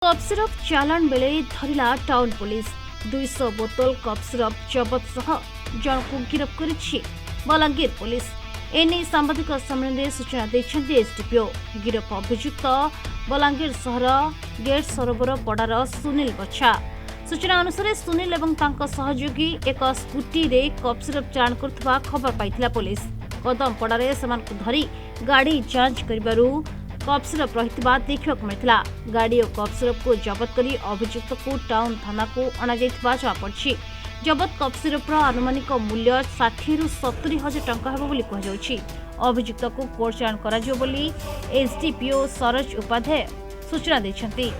Cup syrup चालाण बेले धरिला town police 200 बोतल cup syrup जबत सह जन को गिरफ्त करिछि बलांगीर पुलिस। एने सांबादिक सम्मेलन सूचना देछन्ति एसडीपीओ। गिरफ अभियुक्त बलांगीर सहर गेट सरोवर पड़ार सुनील बछा। सूचना अनुसार सुनील एवं तांको सहयोगी एक स्कूटी रे कप सिरप चालाण करथबा खबर पाइथिला पुलिस। कदम पड़ारे सेमानकु धरी गाड़ी जांच करिबारु कप सिरप रहितबा देखिବାକୁ मिलिଥିଲା। गाड़ी और कप सिरप को जबत करी अभियुक्त को टाउन थाना को अणा जाइथिबा जଣାପଡ଼ିଛି। जबत कप सिरपर आनुमानिक मूल्य 60 ରୁ 70 हजार टंका हेबो बोली कहजाउछि। अभियुक्त को कोर्ट चालाण कराजियो बोली एसडीपीओ सरोज उपाध्याय सूचना दैछन्ति।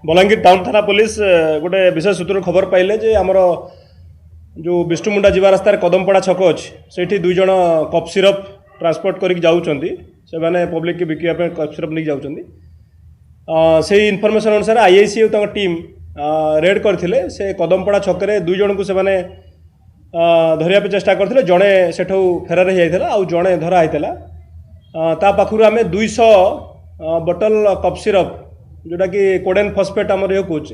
बलांगीर टाउन थाना पुलिस गोटे विशेष सूत्र खबर पाइले जे हमर जो विष्णुमुंडा जीवा रास्तार कदमपड़ा छक अछि सेठी दुई जण कप सिरप ट्रांसपोर्ट करिक जाउछन्ती। से माने पब्लिक के बिकिया पे कप सिरप नहीं जाउछन्ती। से इनफॉरमेशन अनुसार आईआईसी और टीम रेड करथिले। से कदमपड़ा छकरे दुई जण को से माने धरिया पे चेष्टा करथिले। जणे सेठौ फेरार हे जाइथिला आ जणे धरा आइथिला। ता पाखुरु हमें 200 बोतल कप सिरप जोटा कि कोडेन फॉस्फेट हमर यो कोच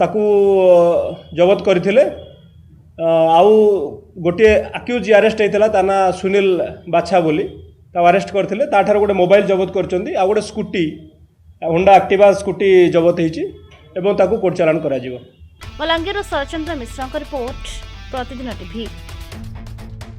ताकू जबत करथिले। आउ गोटे अक्यूज अरेस्ट होता ताना सुनील बाछा बोली अरेस्ट करथिले। ताठार गोटे मोबाइल जबत करचंदी आ गोटे स्कूटी होंडा एक्टिवा स्कूटी जबत होईची एवं ताकू कोर्ट चालाण करा जिवो। बलांगीर सरचंद्र मिश्रा रिपोर्ट प्रतिदिन टीवी।